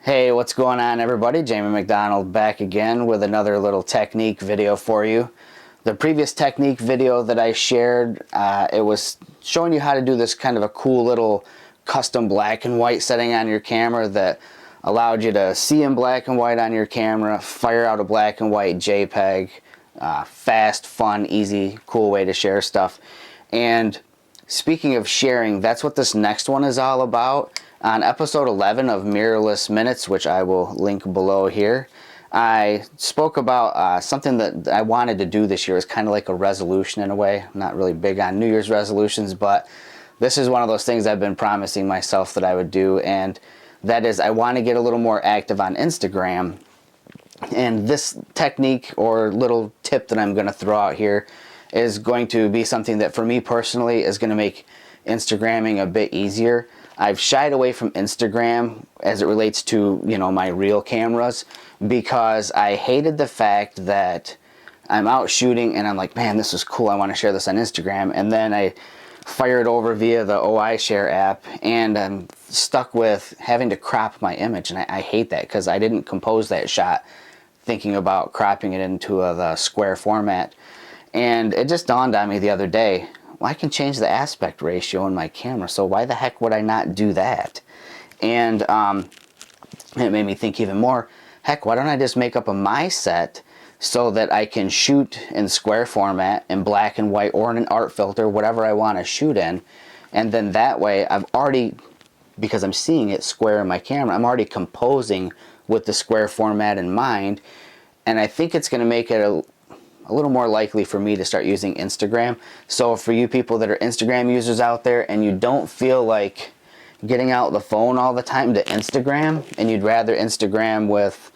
Hey, what's going on everybody? Jamie McDonald back again with another little technique video for you. The previous technique video that I shared, it was showing you how to do this kind of a cool little custom black and white setting on your camera that allowed you to see in black and white on your camera, fire out a black and white JPEG, fast, fun, easy, cool way to share stuff. And speaking of sharing, that's what this next one is all about. On episode 11 of Mirrorless Minutes, which I will link below here, I spoke about something that I wanted to do this year. It's kind of like a resolution in a way. I'm not really big on New Year's resolutions, but this is one of those things I've been promising myself that I would do, and that is I want to get a little more active on Instagram. And this technique or little tip that I'm going to throw out here is going to be something that for me personally is going to make Instagramming a bit easier. I've shied away from Instagram as it relates to, my real cameras because I hated the fact that I'm out shooting and I'm like, man, this is cool. I want to share this on Instagram. And then I fire it over via the OI Share app and I'm stuck with having to crop my image. And I hate that because I didn't compose that shot thinking about cropping it into the square format. And it just dawned on me the other day, well, I can change the aspect ratio in my camera, so why the heck would I not do that? And it made me think even more, heck, why don't I just make up a my set so that I can shoot in square format, in black and white, or in an art filter, whatever I want to shoot in. And then that way, I've already, because I'm seeing it square in my camera, I'm already composing with the square format in mind. And I think it's going to make it a little more likely for me to start using Instagram. So for you people that are Instagram users out there and you don't feel like getting out the phone all the time to Instagram and you'd rather Instagram with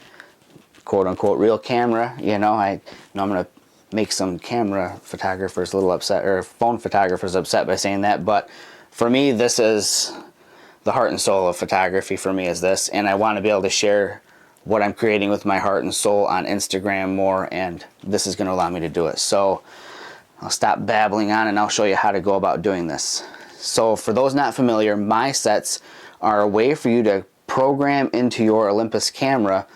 quote unquote real camera, I'm going to make some camera photographers a little upset, or phone photographers upset by saying that, but for me this is the heart and soul of photography. For me is this, and I want to be able to share what I'm creating with my heart and soul on Instagram more, and this is going to allow me to do it. So I'll stop babbling on and I'll show you how to go about doing this. So for those not familiar, my sets are a way for you to program into your Olympus camera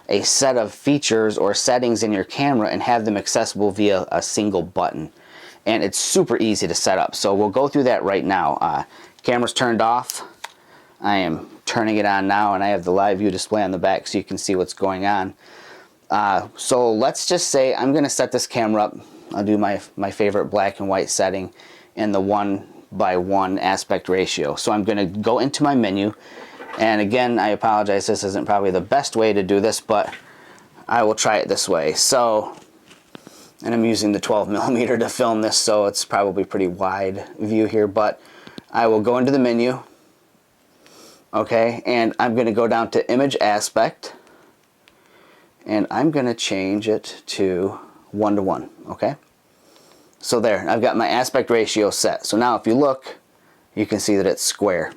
a set of features or settings in your camera and have them accessible via a single button. And it's super easy to set up. So we'll go through that right now. Camera's turned off. I am turning it on now, and I have the live view display on the back so you can see what's going on. So let's just say I'm going to set this camera up. I'll do my favorite black and white setting in the 1:1 aspect ratio. So I'm going to go into my menu, and again, I apologize, this isn't probably the best way to do this, but I will try it this way. So, and I'm using the 12mm to film this, so it's probably pretty wide view here, but I will go into the menu. Okay, and I'm going to go down to image aspect, and I'm going to change it to 1:1. Okay, so there, I've got my aspect ratio set. So now if you look, you can see that it's square.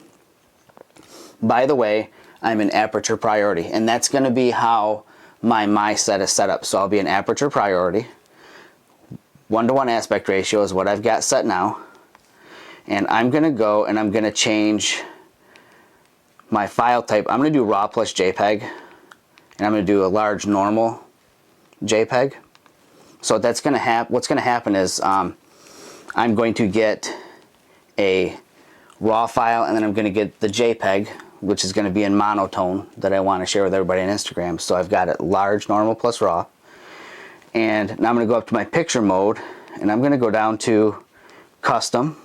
By the way, I'm in aperture priority, and that's going to be how my set is set up. So I'll be in aperture priority. 1:1 aspect ratio is what I've got set now, and I'm going to go and I'm going to change my file type. I'm going to do RAW plus JPEG, and I'm going to do a large normal JPEG. So that's going to what's going to happen is I'm going to get a RAW file, and then I'm going to get the JPEG, which is going to be in monotone that I want to share with everybody on Instagram. So I've got it large, normal plus RAW, and now I'm going to go up to my picture mode, and I'm going to go down to custom.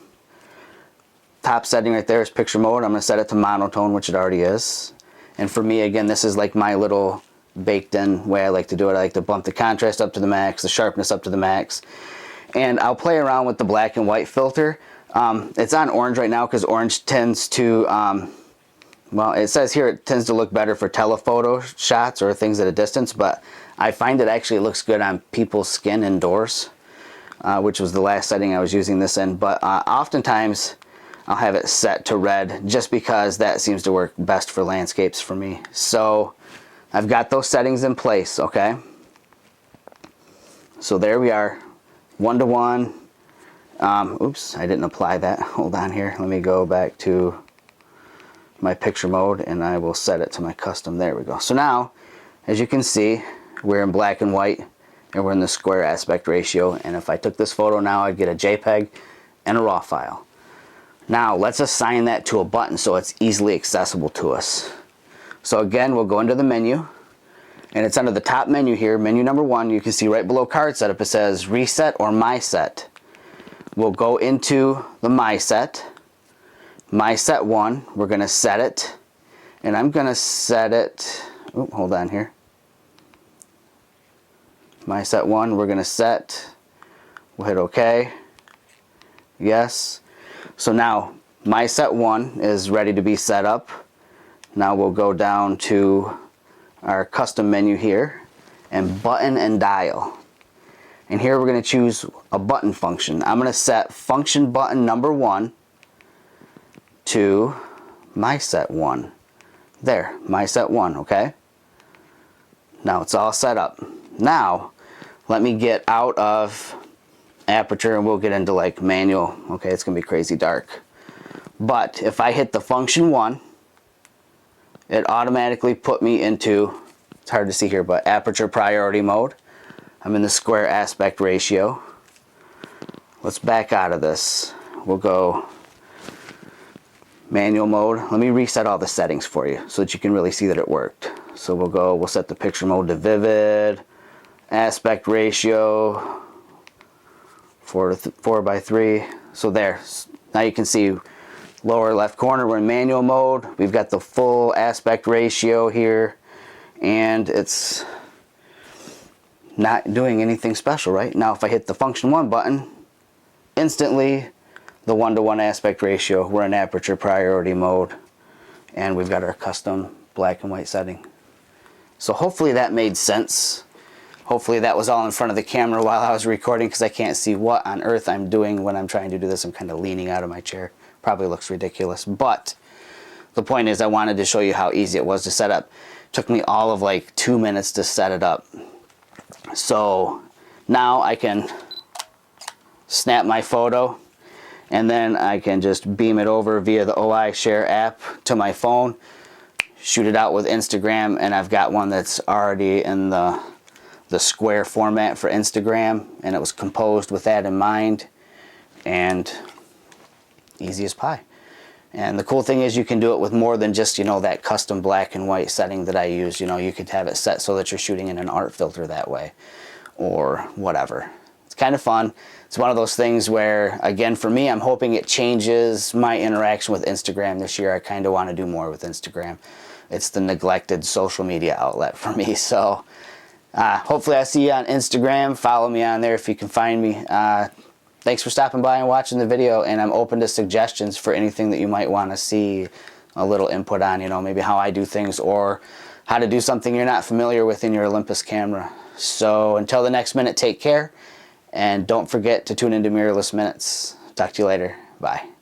Top setting right there is picture mode. I'm going to set it to monotone, which it already is. And for me, again, this is like my little baked in way I like to do it. I like to bump the contrast up to the max, the sharpness up to the max. And I'll play around with the black and white filter. It's on orange right now because orange tends to, well, it says here it tends to look better for telephoto shots or things at a distance, but I find it actually looks good on people's skin indoors, which was the last setting I was using this in. But oftentimes, I'll have it set to red just because that seems to work best for landscapes for me. So I've got those settings in place, okay? So there we are, 1:1. Oops, I didn't apply that. Hold on here. Let me go back to my picture mode and I will set it to my custom. There we go. So now, as you can see, we're in black and white and we're in the square aspect ratio. And if I took this photo now, I'd get a JPEG and a RAW file. Now let's assign that to a button so it's easily accessible to us. So again, we'll go into the menu, and it's under the top menu here, menu number 1. You can see right below card setup it says reset or my set. We'll go into the my set 1. We're going to set it, and I'm going to set it, hold on here. My set 1, we're going to set, we'll hit OK, yes. So now my set 1 is ready to be set up. Now we'll go down to our custom menu here and button and dial. And here we're going to choose a button function. I'm going to set function button number 1 to my set 1. There, my set 1, okay? Now it's all set up. Now let me get out of aperture and we'll get into like manual. Okay, it's going to be crazy dark. But if I hit the function 1, it automatically put me into, it's hard to see here, but aperture priority mode. I'm in the square aspect ratio. Let's back out of this. We'll go manual mode. Let me reset all the settings for you so that you can really see that it worked. So we'll set the picture mode to vivid, aspect ratio 4:3. So there, now you can see lower left corner, we're in manual mode. We've got the full aspect ratio here, and it's not doing anything special right now. If I hit the function 1 button, instantly the 1:1 aspect ratio, we're in aperture priority mode, and we've got our custom black and white setting. So hopefully that made sense. Hopefully that was all in front of the camera while I was recording, because I can't see what on earth I'm doing when I'm trying to do this. I'm kind of leaning out of my chair. Probably looks ridiculous, but the point is I wanted to show you how easy it was to set up. It took me all of like 2 minutes to set it up. So now I can snap my photo, and then I can just beam it over via the OI Share app to my phone, shoot it out with Instagram, and I've got one that's already in the square format for Instagram, and it was composed with that in mind, and easy as pie. And the cool thing is you can do it with more than just, that custom black and white setting that I use. You could have it set so that you're shooting in an art filter that way, or whatever. It's kind of fun. It's one of those things where, again, for me, I'm hoping it changes my interaction with Instagram this year. I kind of want to do more with Instagram. It's the neglected social media outlet for me. So hopefully I see you on Instagram. Follow me on there if you can find me. Thanks for stopping by and watching the video, and I'm open to suggestions for anything that you might want to see a little input on, maybe how I do things or how to do something you're not familiar with in your Olympus camera. So until the next minute, take care, and don't forget to tune into Mirrorless Minutes. Talk to you later. Bye.